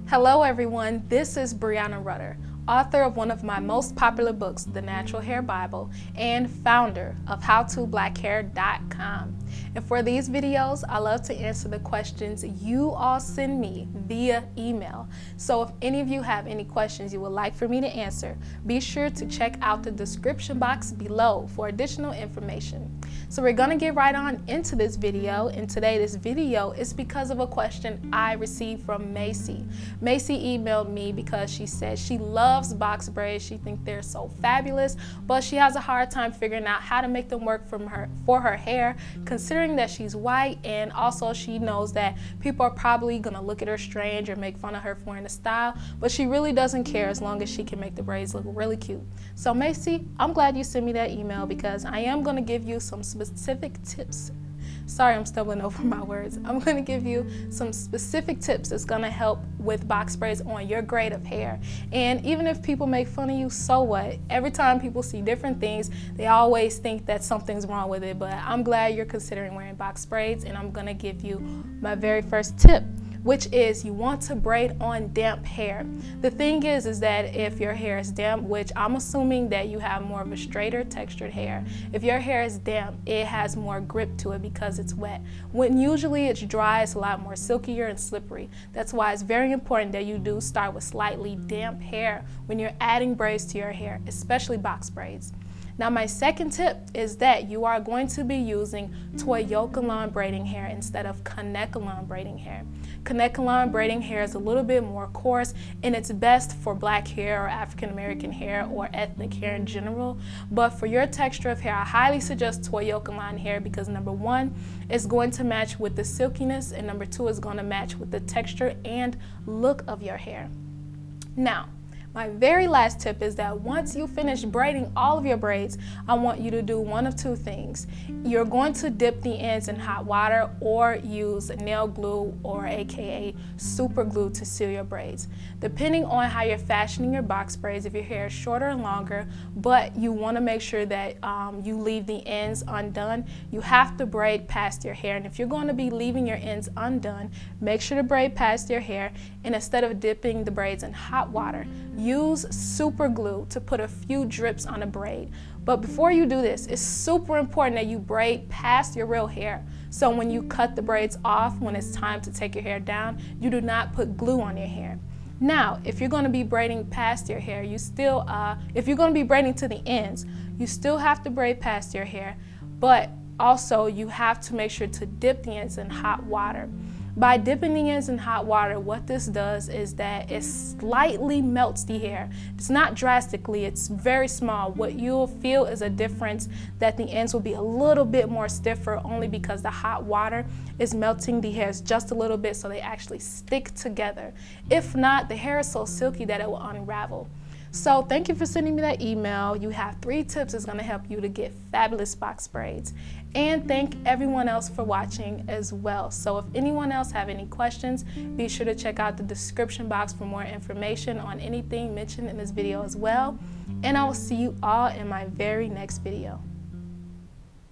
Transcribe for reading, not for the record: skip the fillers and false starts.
Hello everyone, this is Breanna Rutter, author of one of my most popular books, The Natural Hair Bible, and founder of howtoblackhair.breannarutter. And for these videos, I love to answer the questions you all send me via email. So if any of you have any questions you would like for me to answer, be sure to check out the description box below for additional information. So we're gonna get right on into this video, and today this video is because of a question I received from Macy. Macy emailed me because she said she loves box braids. She thinks they're so fabulous, but she has a hard time figuring out how to make them work for her hair, considering that she's white, and also she knows that people are probably gonna look at her strange or make fun of her for wearing the style, but she really doesn't care as long as she can make the braids look really cute. So Macy, I'm glad you sent me that email because I am gonna give you some specific tips. Sorry, I'm stumbling over my words. I'm going to give you some specific tips that's going to help with box braids on your grade of hair. And even if people make fun of you, so what? Every time people see different things, they always think that something's wrong with it. But I'm glad you're considering wearing box braids, and I'm going to give you my very first tip, which is you want to braid on damp hair. The thing is that if your hair is damp, which I'm assuming that you have more of a straighter textured hair, if your hair is damp, it has more grip to it because it's wet. When usually it's dry, it's a lot more silkier and slippery. That's why it's very important that you do start with slightly damp hair when you're adding braids to your hair, especially box braids. Now my second tip is that you are going to be using Toyokalon braiding hair instead of Caucasian braiding hair. Caucasian braiding hair is a little bit more coarse, and it's best for black hair or African American hair or ethnic hair in general. But for your texture of hair, I highly suggest Toyokalon hair because number one, it's going to match with the silkiness, and number two, is going to match with the texture and look of your hair. Now, my very last tip is that once you finish braiding all of your braids, I want you to do one of two things. You're going to dip the ends in hot water or use nail glue or aka super glue to seal your braids. Depending on how you're fashioning your box braids, if your hair is shorter and longer, but you want to make sure that you leave the ends undone, you have to braid past your hair. And if you're going to be leaving your ends undone, make sure to braid past your hair, and instead of dipping the braids in hot water, use super glue to put a few drips on a braid. But before you do this, it's super important that you braid past your real hair. So when you cut the braids off, when it's time to take your hair down, you do not put glue on your hair. Now, if you're going to be braiding past your hair, if you're going to be braiding to the ends, you still have to braid past your hair, but also you have to make sure to dip the ends in hot water. By dipping the ends in hot water, what this does is that it slightly melts the hair. It's not drastically, it's very small. What you'll feel is a difference that the ends will be a little bit more stiffer only because the hot water is melting the hairs just a little bit so they actually stick together. If not, the hair is so silky that it will unravel. So thank you for sending me that email. You have 3 tips that's going to help you to get fabulous box braids. And thank everyone else for watching as well. So if anyone else have any questions, be sure to check out the description box for more information on anything mentioned in this video as well. And I will see you all in my very next video.